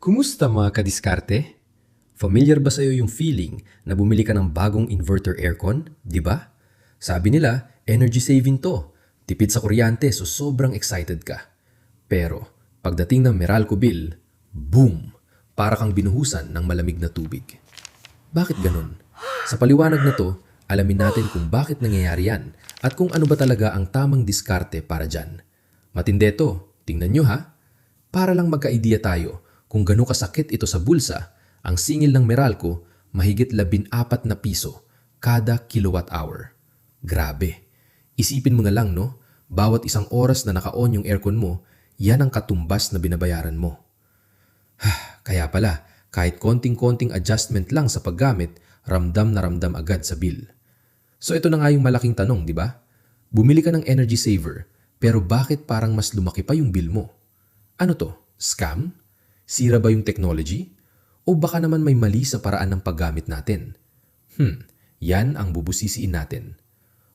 Kumusta mga kadiskarte? Familiar ba sa'yo yung feeling na bumili ka ng bagong inverter aircon? Di ba? Sabi nila, energy saving to. Tipid sa kuryente so sobrang excited ka. Pero pagdating ng Meralco bill, boom! Para kang binuhusan ng malamig na tubig. Bakit ganun? Sa paliwanag na to, alamin natin kung bakit nangyayari yan at kung ano ba talaga ang tamang diskarte para dyan. Matindi to, tingnan nyo ha. Para lang magka-idea tayo kung gano'ng kasakit ito sa bulsa, ang singil ng Meralco mahigit 14 na piso kada kilowatt hour. Grabe. Isipin mo na lang no, bawat isang oras na naka-on yung aircon mo, yan ang katumbas na binabayaran mo. Kaya pala, kahit konting-konting adjustment lang sa paggamit, ramdam na ramdam agad sa bill. So ito na nga yung malaking tanong, di ba? Bumili ka ng energy saver, pero bakit parang mas lumaki pa yung bill mo? Ano to? Scam? Sira ba yung technology? O baka naman may mali sa paraan ng paggamit natin? Yan ang bubusisiin natin.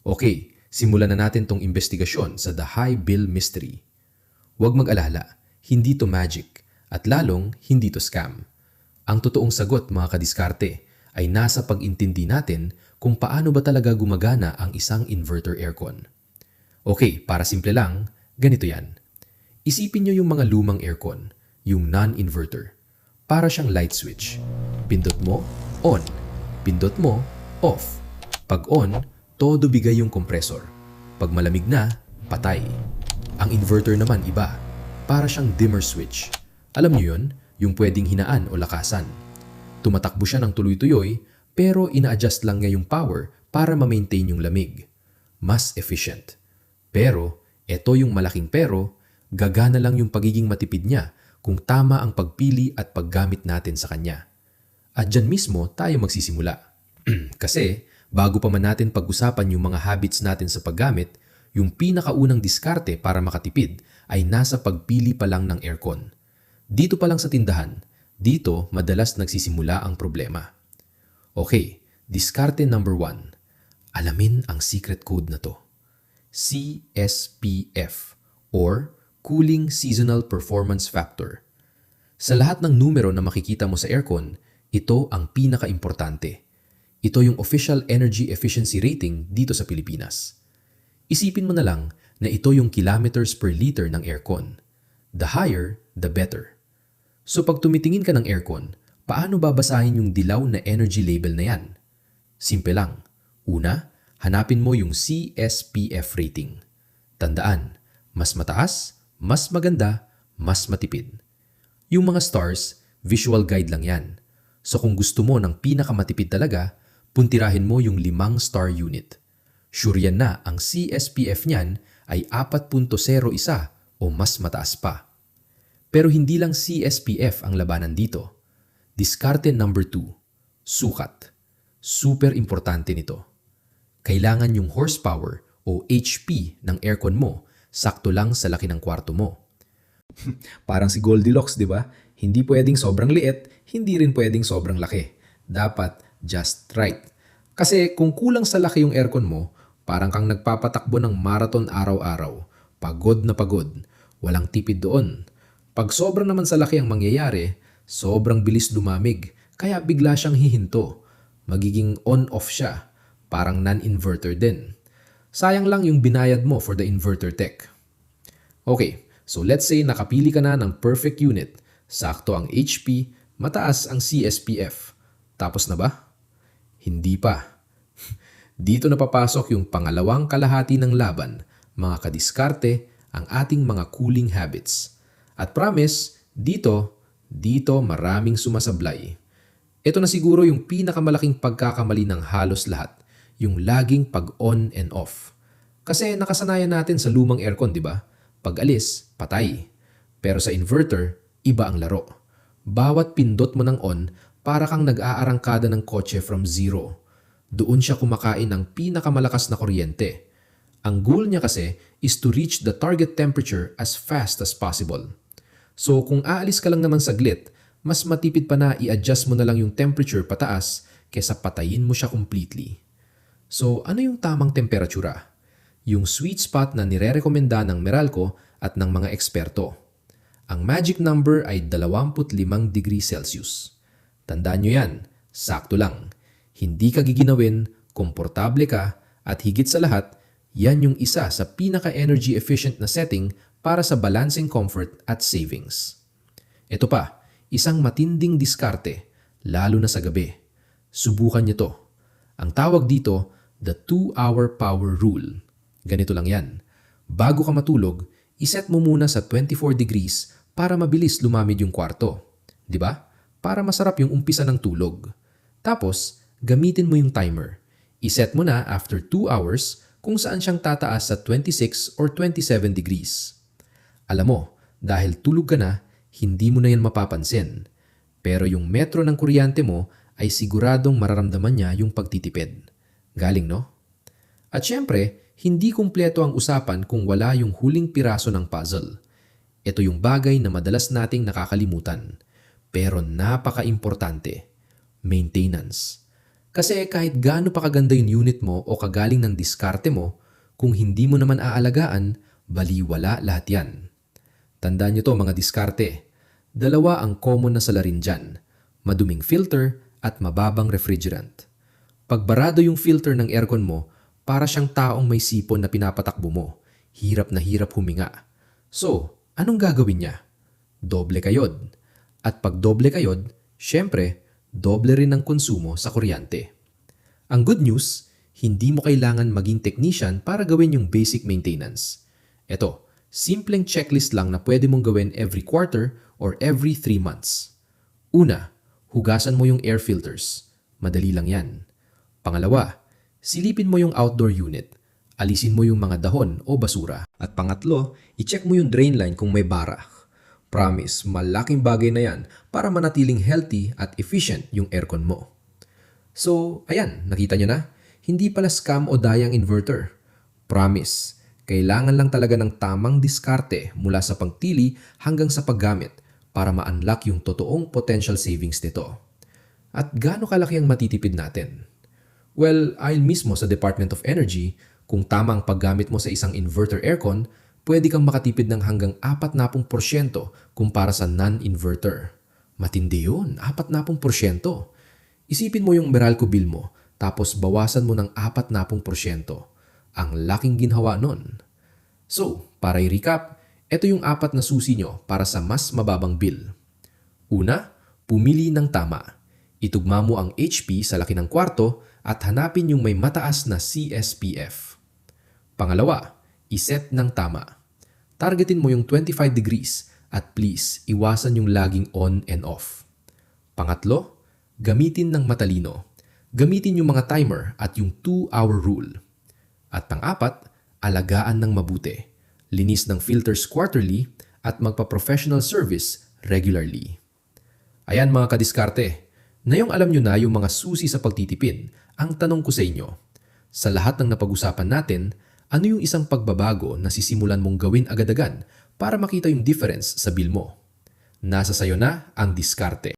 Okay, simulan na natin tong investigasyon sa The High Bill Mystery. Huwag mag-alala, hindi to magic at lalong hindi to scam. Ang totoong sagot mga kadiskarte ay nasa pag-intindi natin kung paano ba talaga gumagana ang isang inverter aircon. Okay, para simple lang, ganito yan. Isipin nyo yung mga lumang aircon, yung non-inverter. Para siyang light switch. Pindot mo, on. Pindot mo, off. Pag on, todo bigay yung kompresor. Pag malamig na, patay. Ang inverter naman iba. Para siyang dimmer switch. Alam niyo yun, yung pwedeng hinaan o lakasan. Tumatakbo siya ng tuloy-tuloy, pero ina-adjust lang niya yung power para ma-maintain yung lamig. Mas efficient. Pero, eto yung malaking pero, gagana lang yung pagiging matipid niya kung tama ang pagpili at paggamit natin sa kanya. At dyan mismo tayo magsisimula. Kasi bago pa man natin pag-usapan yung mga habits natin sa paggamit, yung pinakaunang diskarte para makatipid ay nasa pagpili pa lang ng aircon. Dito pa lang sa tindahan, dito madalas nagsisimula ang problema. Okay, diskarte number 1. Alamin ang secret code na to. CSPF or Cooling Seasonal Performance Factor. Sa lahat ng numero na makikita mo sa aircon, ito ang pinaka-importante. Ito yung official energy efficiency rating dito sa Pilipinas. Isipin mo na lang na ito yung kilometers per liter ng aircon. The higher, the better. So pag tumitingin ka ng aircon, paano babasahin yung dilaw na energy label na yan? Simple lang. Una, hanapin mo yung CSPF rating. Tandaan, mas mataas, mas maganda, mas matipid. Yung mga stars, visual guide lang yan. So kung gusto mo ng pinakamatipid talaga, puntirahin mo yung 5-star unit. Sure yan na ang CSPF niyan ay 4.01 o mas mataas pa. Pero hindi lang CSPF ang labanan dito. Diskarte number 2, sukat. Super importante nito. Kailangan yung horsepower o HP ng aircon mo sakto lang sa laki ng kwarto mo. Parang si Goldilocks, di ba? Hindi pwedeng sobrang liit, hindi rin pwedeng sobrang laki. Dapat just right. Kasi kung kulang sa laki yung aircon mo, parang kang nagpapatakbo ng marathon araw-araw. Pagod na pagod. Walang tipid doon. Pag sobrang naman sa laki ang mangyayari, sobrang bilis lumamig, kaya bigla siyang hihinto. Magiging on-off siya. Parang non-inverter din. Sayang lang yung binayad mo for the inverter tech. Okay, so let's say nakapili ka na ng perfect unit. Sakto ang HP, mataas ang CSPF. Tapos na ba? Hindi pa. Dito na papasok yung pangalawang kalahati ng laban, mga kadiskarte, ang ating mga cooling habits. At promise, dito maraming sumasablay. Ito na siguro yung pinakamalaking pagkakamali ng halos lahat. Yung laging pag-on and off. Kasi nakasanayan natin sa lumang aircon, di ba? Pag alis, patay. Pero sa inverter, iba ang laro. Bawat pindot mo ng on, para kang nag-aarangkada ng kotse from zero. Doon siya kumakain ng pinakamalakas na kuryente. Ang goal niya kasi is to reach the target temperature as fast as possible. So kung aalis ka lang naman saglit, mas matipid pa na i-adjust mo na lang yung temperature pataas kesa patayin mo siya completely. So ano yung tamang temperatura? Yung sweet spot na nire-rekomenda ng Meralco at ng mga eksperto. Ang magic number ay 25 degrees Celsius. Tandaan nyo yan, sakto lang. Hindi ka giginawin, komportable ka, at higit sa lahat, yan yung isa sa pinaka-energy efficient na setting para sa balancing comfort at savings. Ito pa, isang matinding diskarte, lalo na sa gabi. Subukan nyo to. Ang tawag dito, the 2-hour power rule. Ganito lang yan. Bago ka matulog, iset mo muna sa 24 degrees para mabilis lumamig yung kwarto. 'Di ba? Para masarap yung umpisa ng tulog. Tapos, gamitin mo yung timer. Iset mo na after 2 hours kung saan siyang tataas sa 26 or 27 degrees. Alam mo, dahil tulog ka na, hindi mo na yan mapapansin. Pero yung metro ng kuryente mo ay siguradong mararamdaman niya yung pagtitipid. Galing, no? At syempre, hindi kumpleto ang usapan kung wala yung huling piraso ng puzzle. Ito yung bagay na madalas nating nakakalimutan. Pero napaka-importante. Maintenance. Kasi kahit gaano pa kaganda yung unit mo o kagaling ng diskarte mo, kung hindi mo naman aalagaan, baliwala lahat yan. Tandaan nyo to mga diskarte. Dalawa ang common na salarin dyan. Maduming filter at mababang refrigerant. Pag barado yung filter ng aircon mo, para siyang taong may sipon na pinapatakbo mo. Hirap na hirap huminga. So, anong gagawin niya? Doble kayod. At pag doble kayod, syempre, doble rin ang konsumo sa kuryente. Ang good news, hindi mo kailangan maging technician para gawin yung basic maintenance. Ito, simpleng checklist lang na pwede mong gawin every quarter or every 3 months. Una, hugasan mo yung air filters. Madali lang yan. Pangalawa, silipin mo yung outdoor unit. Alisin mo yung mga dahon o basura. At pangatlo, i-check mo yung drain line kung may bara. Promise, malaking bagay na yan para manatiling healthy at efficient yung aircon mo. So, ayan, nakita nyo na? Hindi pala scam o dayang inverter. Promise, kailangan lang talaga ng tamang diskarte mula sa pagpili hanggang sa paggamit para ma-unlock yung totoong potential savings nito. At gaano kalaki ang matitipid natin? Well, ayon mismo sa Department of Energy, kung tama ang paggamit mo sa isang inverter aircon, pwede kang makatipid ng hanggang 40% kumpara sa non-inverter. Matindi yun, 40%. Isipin mo yung Meralco bill mo, tapos bawasan mo ng 40%. Ang laking ginhawa nun. So, para i-recap, ito yung 4 na susi nyo para sa mas mababang bill. Una, pumili ng tama. Itugma mo ang HP sa laki ng kwarto at hanapin yung may mataas na CSPF. Pangalawa, iset ng tama. Targetin mo yung 25 degrees at please iwasan yung laging on and off. Pangatlo, gamitin ng matalino. Gamitin yung mga timer at yung 2-hour rule. At pang-apat, alagaan ng mabuti. Linis ng filters quarterly at magpa-professional service regularly. Ayan mga kadiskarte, ngayong alam nyo na yung mga susi sa pagtitipid, ang tanong ko sa inyo, sa lahat ng napag-usapan natin, ano yung isang pagbabago na sisimulan mong gawin agad-agad para makita yung difference sa bill mo? Nasa sayo na ang diskarte.